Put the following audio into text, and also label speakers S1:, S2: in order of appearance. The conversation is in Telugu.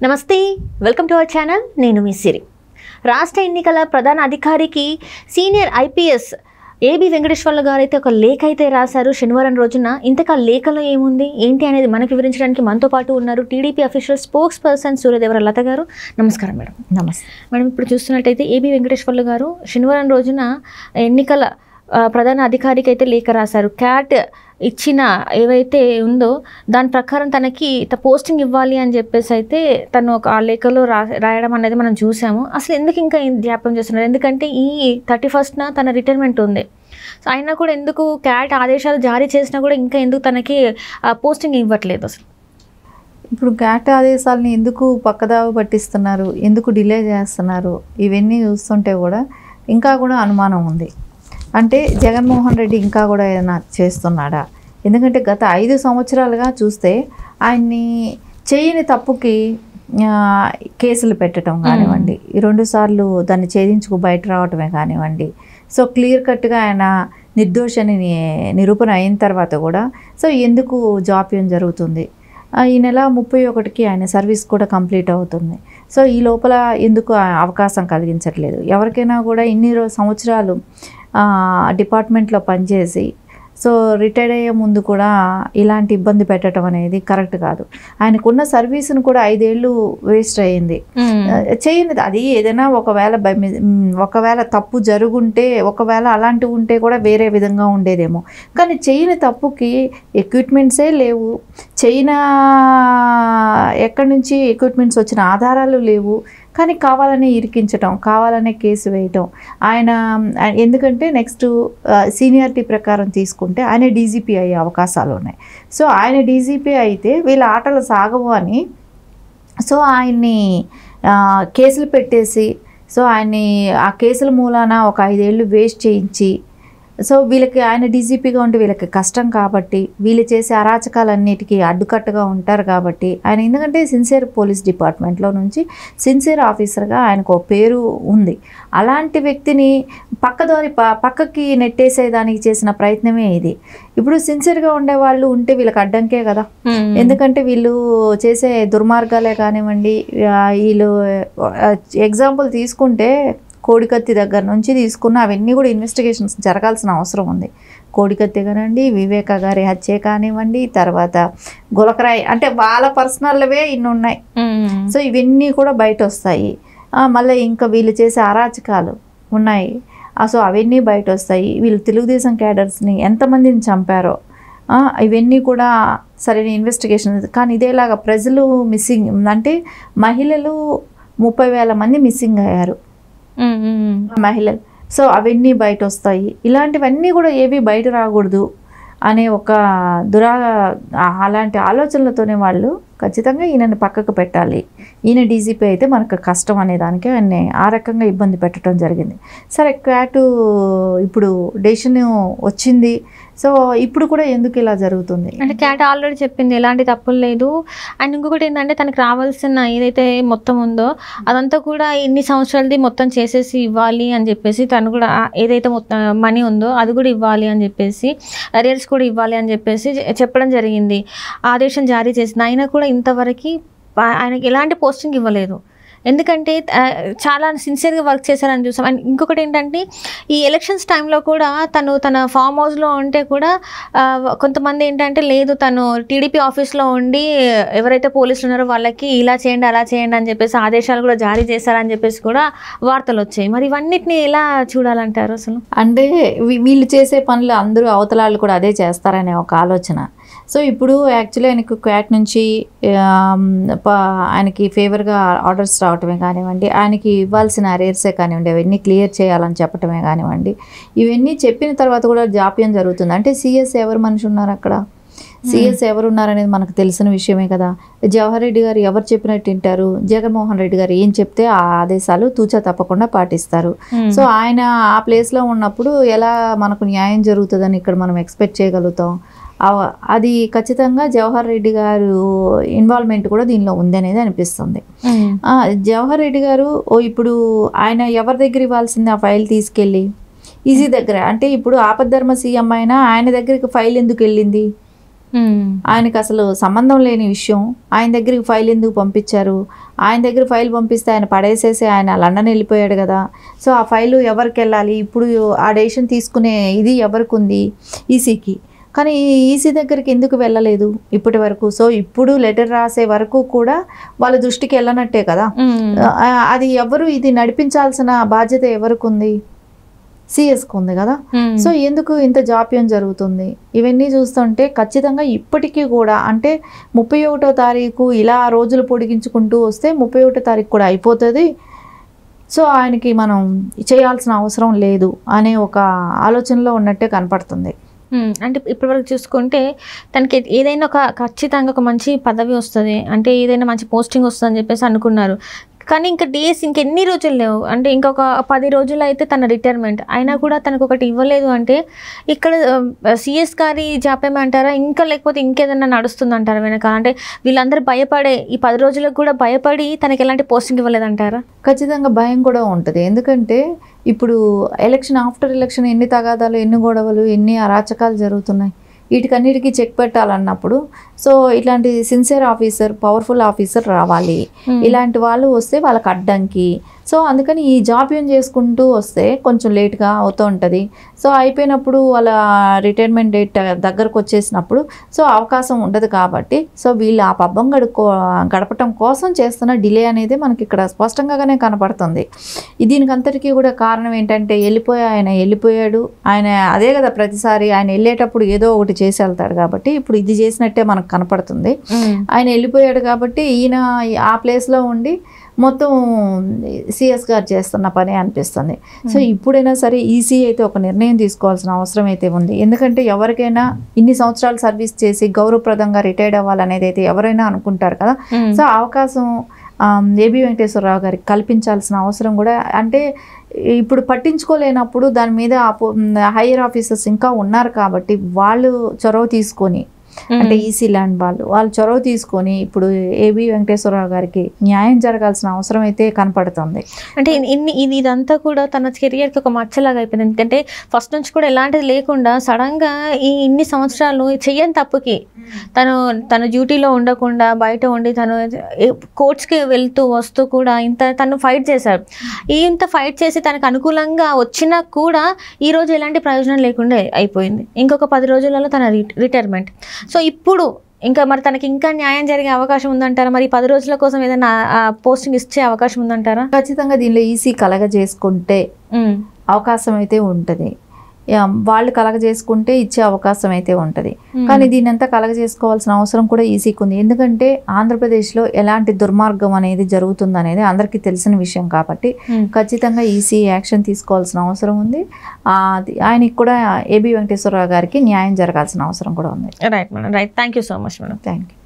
S1: నమస్తే, వెల్కమ్ టు అవర్ ఛానల్. నేను మీ సిరి. రాష్ట్ర ఎన్నికల ప్రధాన అధికారికి సీనియర్ ఐపీఎస్ ఏబి వెంకటేశ్వర్లు గారు అయితే ఒక లేఖ అయితే రాశారు శనివారం రోజున. ఇంతకా లేఖలో ఏముంది ఏంటి అనేది మనకు వివరించడానికి మనతో పాటు ఉన్నారు TDP official spokesperson Suryadevara Latha గారు. నమస్కారం మేడం.
S2: నమస్తే
S1: మేడం, ఇప్పుడు చూస్తున్నట్టయితే ఏబి వెంకటేశ్వర్లు గారు శనివారం రోజున ఎన్నికల ప్రధాన అధికారికి అయితే లేఖ రాశారు. క్యాట్ ఇచ్చిన ఏవైతే ఉందో దాని ప్రకారం తనకి పోస్టింగ్ ఇవ్వాలి అని చెప్పేసి అయితే తను ఆ లేఖలో రాయడం అనేది మనం చూసాము. అసలు ఎందుకు ఇంకా జ్ఞాపకం చేస్తున్నారు? ఎందుకంటే ఈ 31న తన రిటైర్మెంట్ ఉంది. సో అయినా కూడా ఎందుకు క్యాట్ ఆదేశాలు జారీ చేసినా కూడా ఇంకా ఎందుకు తనకి పోస్టింగ్ ఇవ్వట్లేదు? అసలు
S2: ఇప్పుడు క్యాట్ ఆదేశాలని ఎందుకు పక్కదావ పట్టిస్తున్నారు, ఎందుకు డిలే చేస్తున్నారు, ఇవన్నీ చూస్తుంటే కూడా ఇంకా కూడా అనుమానం ఉంది. అంటే జగన్మోహన్ రెడ్డి ఇంకా కూడా ఏదైనా చేస్తున్నాడా? ఎందుకంటే గత 5 సంవత్సరాలుగా చూస్తే ఆయన్ని చేయని తప్పుకి కేసులు పెట్టడం కానివ్వండి, 2 సార్లు దాన్ని ఛేదించుకు బయట రావటమే కానివ్వండి, సో క్లియర్ కట్గా ఆయన నిర్దోషని నిరూపణ అయిన తర్వాత కూడా సో ఎందుకు జాప్యం జరుగుతుంది? ఈ నెల 31కి ఆయన సర్వీస్ కూడా కంప్లీట్ అవుతుంది. సో ఈ లోపల ఎందుకు అవకాశం కలిగించట్లేదు? ఎవరికైనా కూడా ఇన్ని సంవత్సరాలు డిపార్ట్మెంట్లో పనిచేసి సో రిటైర్డ్ అయ్యే ముందు కూడా ఇలాంటి ఇబ్బంది పెట్టడం అనేది కరెక్ట్ కాదు. ఆయనకున్న సర్వీస్ను కూడా 5 ఏళ్ళు వేస్ట్ అయ్యింది. చేయనిది అది ఏదైనా ఒకవేళ తప్పు జరుగుంటే, ఒకవేళ అలాంటివి ఉంటే కూడా వేరే విధంగా ఉండేదేమో. కానీ చేయని తప్పుకి ఎక్విప్మెంట్సే లేవు, ఎక్కడి నుంచి ఎక్విప్మెంట్స్ వచ్చిన ఆధారాలు లేవు, కానీ కావాలనే ఇరికించటం, కావాలనే కేసు వేయటం. ఆయన ఎందుకంటే నెక్స్ట్ సీనియారిటీ ప్రకారం తీసుకుంటే ఆయన డీజీపీ అయ్యే అవకాశాలు ఉన్నాయి. సో ఆయన డీజీపీ అయితే వీళ్ళ ఆటలు సాగవు అని సో ఆయన్ని కేసులు పెట్టేసి సో ఆయన్ని ఆ కేసుల మూలాన ఒక 5 ఏళ్ళు వేస్ట్ చేయించి సో వీళ్ళకి ఆయన డీజీపీగా ఉంటే వీళ్ళకి కష్టం కాబట్టి వీళ్ళు చేసే అరాచకాలన్నిటికీ అడ్డుకట్టుగా ఉంటారు కాబట్టి ఆయన ఎందుకంటే సిన్సియర్ పోలీస్ డిపార్ట్మెంట్లో నుంచి సిన్సియర్ ఆఫీసర్గా ఆయనకు పేరు ఉంది. అలాంటి వ్యక్తిని పక్కకి నెట్టేసేదానికి చేసిన ప్రయత్నమే ఇది. ఇప్పుడు సిన్సియర్గా ఉండేవాళ్ళు ఉంటే వీళ్ళకి అడ్డంకే కదా. ఎందుకంటే వీళ్ళు చేసే దుర్మార్గాలే కానివ్వండి, వీళ్ళు ఎగ్జాంపుల్ తీసుకుంటే కోడికత్తి దగ్గర నుంచి తీసుకున్న అవన్నీ కూడా ఇన్వెస్టిగేషన్స్ జరగాల్సిన అవసరం ఉంది. కోడికత్తి కానివ్వండి, వివేక గారి హత్య కానివ్వండి, తర్వాత గులకరాయి, అంటే వాళ్ళ పర్సనల్వే ఇన్ని ఉన్నాయి. సో ఇవన్నీ కూడా బయట వస్తాయి. మళ్ళీ ఇంకా వీళ్ళు చేసే అరాచకాలు ఉన్నాయి, సో అవన్నీ బయట వస్తాయి. వీళ్ళు తెలుగుదేశం క్యాడర్స్ని ఎంతమందిని చంపారో ఇవన్నీ కూడా సరైన ఇన్వెస్టిగేషన్. కానీ ఇదేలాగా ప్రజలు మిస్సింగ్, అంటే మహిళలు 30,000 మంది మిస్సింగ్ అయ్యారు మహిళలు. సో అవన్నీ బయట వస్తాయి. ఇలాంటివన్నీ కూడా ఏవి బయట రాకూడదు అనే ఒక అలాంటి ఆలోచనలతోనే వాళ్ళు ఖచ్చితంగా ఈయనని పక్కకు పెట్టాలి, ఈయన డీజీపీ అయితే మనకు కష్టం అనే దానికి ఆయన్ని ఆ రకంగా ఇబ్బంది పెట్టడం జరిగింది. సరే, క్యాట్ ఇప్పుడు డెసిషన్ వచ్చింది. సో ఇప్పుడు కూడా ఎందుకు ఇలా జరుగుతుంది
S1: అంటే క్యాట్ ఆల్రెడీ చెప్పింది ఎలాంటి తప్పులు లేదు. అండ్ ఇంకొకటి ఏంటంటే తనకు రావాల్సిన ఏదైతే మొత్తం ఉందో అదంతా కూడా ఇన్ని సంవత్సరాలది మొత్తం చేసేసి ఇవ్వాలి అని చెప్పేసి, తను కూడా ఏదైతే మొత్తం మనీ ఉందో అది కూడా ఇవ్వాలి అని చెప్పేసి, అరియర్స్ కూడా ఇవ్వాలి అని చెప్పేసి చెప్పడం జరిగింది. ఆదేశం జారీ చేసింది. అయినా కూడా ఇంతవరకు ఆయనకి ఎలాంటి పోస్టింగ్ ఇవ్వలేదు. ఎందుకంటే చాలా సిన్సియర్గా వర్క్ చేశారని చూసాం. అండ్ ఇంకొకటి ఏంటంటే ఈ ఎలక్షన్స్ టైంలో కూడా తన ఫామ్ హౌస్లో ఉంటే కూడా కొంతమంది ఏంటంటే లేదు, తను టీడీపీ ఆఫీస్లో ఉండి ఎవరైతే పోలీసులు ఉన్నారో వాళ్ళకి ఇలా చేయండి అలా చేయండి అని చెప్పేసి ఆదేశాలు కూడా జారీ చేశారని చెప్పేసి కూడా వార్తలు వచ్చాయి. మరి ఇవన్నిటిని ఎలా చూడాలంటారు అసలు?
S2: అంటే వీళ్ళు చేసే పనులు అందరూ అవతలాళ్ళు కూడా అదే చేస్తారనే ఒక ఆలోచన. సో ఇప్పుడు యాక్చువల్లీ ఆయనకు క్యాట్ నుంచి ఆయనకి ఫేవర్గా ఆర్డర్స్ రావటమే కానివ్వండి, ఆయనకి ఇవ్వాల్సిన అరియర్సే కానివ్వండి, అవన్నీ క్లియర్ చేయాలని చెప్పటమే కానివ్వండి, ఇవన్నీ చెప్పిన తర్వాత కూడా జాప్యం జరుగుతుంది. అంటే సిఎస్ ఎవరు మనిషి ఉన్నారు అక్కడ, సిఎస్ ఎవరు ఉన్నారనేది మనకు తెలిసిన విషయమే కదా. జవహర్ రెడ్డి గారు ఎవరు చెప్పినట్టు వింటారు, జగన్మోహన్ రెడ్డి గారు ఏం చెప్తే ఆ ఆదేశాలు తూచా తప్పకుండా పాటిస్తారు. సో ఆయన ఆ ప్లేస్లో ఉన్నప్పుడు ఎలా మనకు న్యాయం జరుగుతుందని ఇక్కడ మనం ఎక్స్పెక్ట్ చేయగలుగుతాం? అది ఖచ్చితంగా జవహర్ రెడ్డి గారు ఇన్వాల్వ్మెంట్ కూడా దీనిలో ఉందనేది అనిపిస్తుంది. జవహర్ రెడ్డి గారు ఇప్పుడు ఆయన ఎవరి దగ్గర ఇవ్వాల్సింది ఆ ఫైల్ తీసుకెళ్ళి ఈజీ దగ్గర, అంటే ఇప్పుడు ఆపద్ధర్మ సీఎం అయినా ఆయన దగ్గరికి ఫైల్ ఎందుకు వెళ్ళింది? ఆయనకి అసలు సంబంధం లేని విషయం. ఆయన దగ్గరికి ఫైల్ ఎందుకు పంపించారు, ఆయన దగ్గర ఫైల్ పంపిస్తే ఆయన పడేసేసి ఆయన లండన్ వెళ్ళిపోయాడు కదా, సో ఆ ఫైలు ఎవరికి వెళ్ళాలి, ఇప్పుడు ఆ డెసిషన్ తీసుకునే ఇది ఎవరికి ఉంది, ఈసీకి. కానీ ఈసీ దగ్గరికి ఎందుకు వెళ్ళలేదు ఇప్పటి వరకు? సో ఇప్పుడు లెటర్ రాసే వరకు కూడా వాళ్ళ దృష్టికి వెళ్ళనట్టే కదా. అది ఎవరు ఇది నడిపించాల్సిన బాధ్యత ఎవరికి ఉంది? సిఎస్కి ఉంది కదా. సో ఎందుకు ఇంత జాప్యం జరుగుతుంది? ఇవన్నీ చూస్తుంటే ఖచ్చితంగా ఇప్పటికీ కూడా అంటే 31వ తారీఖు ఇలా రోజులు పొడిగించుకుంటూ వస్తే 31వ తారీఖు కూడా అయిపోతుంది. సో ఆయనకి మనం చేయాల్సిన అవసరం లేదు అనే ఒక ఆలోచనలో ఉన్నట్టే కనపడుతుంది.
S1: అంటే ఇప్పటివరకు చూసుకుంటే తనకి ఏదైనా ఒక ఖచ్చితంగా ఒక మంచి పదవి వస్తుంది, అంటే ఏదైనా మంచి పోస్టింగ్ వస్తుంది అని చెప్పేసి అనుకున్నారు. కానీ ఇంకా డేస్ ఇంకెన్ని రోజులు లేవు, అంటే ఇంకొక 10 రోజులు అయితే తన రిటైర్మెంట్ అయినా కూడా తనకు ఒకటి ఇవ్వలేదు. అంటే ఇక్కడ సిఎస్ గారి జాప్యం అంటారా, ఇంకా లేకపోతే ఇంకేదైనా నడుస్తుంది అంటారా వెనక? అంటే వీళ్ళందరూ భయపడే ఈ 10 రోజులకు కూడా భయపడి తనకి ఎలాంటి పోస్టింగ్ ఇవ్వలేదంటారా?
S2: ఖచ్చితంగా భయం కూడా ఉంటుంది. ఎందుకంటే ఇప్పుడు ఎలక్షన్ ఆఫ్టర్ ఎలక్షన్ ఎన్ని తగాదాలు, ఎన్ని గొడవలు, ఎన్ని అరాచకాలు జరుగుతున్నాయి. వీటికన్నిటికీ చెక్ పెట్టాలన్నప్పుడు సో ఇట్లాంటి సిన్సియర్ ఆఫీసర్, పవర్ఫుల్ ఆఫీసర్ రావాలి. ఇలాంటి వాళ్ళు వస్తే వాళ్ళకి అడ్డంకి. సో అందుకని ఈ జాప్యం చేసుకుంటూ వస్తే కొంచెం లేట్గా అవుతూ ఉంటుంది. సో అయిపోయినప్పుడు వాళ్ళ రిటైర్మెంట్ డేట్ దగ్గరకు వచ్చేసినప్పుడు సో అవకాశం ఉండదు. కాబట్టి సో వీళ్ళు ఆ పబ్బం గడపటం కోసం చేస్తున్న డిలే అనేది మనకి ఇక్కడ స్పష్టంగానే కనపడుతుంది. దీనికి అంతటికీ కూడా కారణం ఏంటంటే ఆయన వెళ్ళిపోయాడు. ఆయన అదే కదా ప్రతిసారి ఆయన వెళ్ళేటప్పుడు ఏదో ఒకటి చేసి వెళ్తాడు. కాబట్టి ఇప్పుడు ఇది చేసినట్టే మనకు కనపడుతుంది. ఆయన వెళ్ళిపోయాడు కాబట్టి ఈయన ఆ ప్లేస్లో ఉండి మొత్తం సిఎస్ గారు చేస్తున్న పని అనిపిస్తుంది. సో ఇప్పుడైనా సరే ఈసీ అయితే ఒక నిర్ణయం తీసుకోవాల్సిన అవసరం అయితే ఉంది. ఎందుకంటే ఎవరికైనా ఇన్ని సంవత్సరాలు సర్వీస్ చేసి గౌరవప్రదంగా రిటైర్డ్ అవ్వాలనేది అయితే ఎవరైనా అనుకుంటారు కదా. సో అవకాశం ఏబి వెంకటేశ్వరరావు గారికి కల్పించాల్సిన అవసరం కూడా, అంటే ఇప్పుడు పట్టించుకోలేనప్పుడు దాని మీద హైయర్ ఆఫీసర్స్ ఇంకా ఉన్నారు కాబట్టి వాళ్ళు చొరవ తీసుకొని, అంటే ఈసీ ల్యాండ్ వాళ్ళు చొరవ తీసుకొని ఇప్పుడు ఏబి వెంకటేశ్వరరావు గారికి న్యాయం జరగాల్సిన అవసరం అయితే కనపడుతుంది.
S1: అంటే ఇదంతా కూడా తన కెరియర్కి ఒక మచ్చలాగా అయిపోయింది. ఎందుకంటే ఫస్ట్ నుంచి కూడా ఎలాంటిది లేకుండా సడన్గా ఇన్ని సంవత్సరాలు చెయ్యని తప్పుకి తను డ్యూటీలో ఉండకుండా బయట ఉండి తను కోర్ట్స్కి వెళ్తూ వస్తూ కూడా తను ఫైట్ చేశాడు. ఇంత ఫైట్ చేసి తనకు అనుకూలంగా వచ్చినా కూడా ఈరోజు ఎలాంటి ప్రయోజనం లేకుండా అయిపోయింది. ఇంకొక 10 రోజులలో తన రిటైర్మెంట్. సో ఇప్పుడు ఇంకా మరి తనకి ఇంకా న్యాయం జరిగే అవకాశం ఉందంటారా? మరి 10 రోజుల కోసం ఏదైనా పోస్టింగ్ ఇచ్చే అవకాశం ఉందంటారా?
S2: ఖచ్చితంగా దీనిలో ఈసీ కలగజేసుకుంటే అవకాశం అయితే ఉంటుంది. వాళ్ళు కలగజేసుకుంటే ఇచ్చే అవకాశం అయితే ఉంటుంది. కానీ దీనంతా కలగజేసుకోవాల్సిన అవసరం కూడా ఈసీకి ఉంది. ఎందుకంటే ఆంధ్రప్రదేశ్లో ఎలాంటి దుర్మార్గం అనేది జరుగుతుంది అనేది అందరికీ తెలిసిన విషయం కాబట్టి ఖచ్చితంగా ఈసీ యాక్షన్ తీసుకోవాల్సిన అవసరం ఉంది. ఆయనకి కూడా ఏబి వెంకటేశ్వరరావు గారికి న్యాయం జరగాల్సిన అవసరం కూడా ఉంది.
S1: Right madam, right. Thank you so much madam.
S2: Thank you.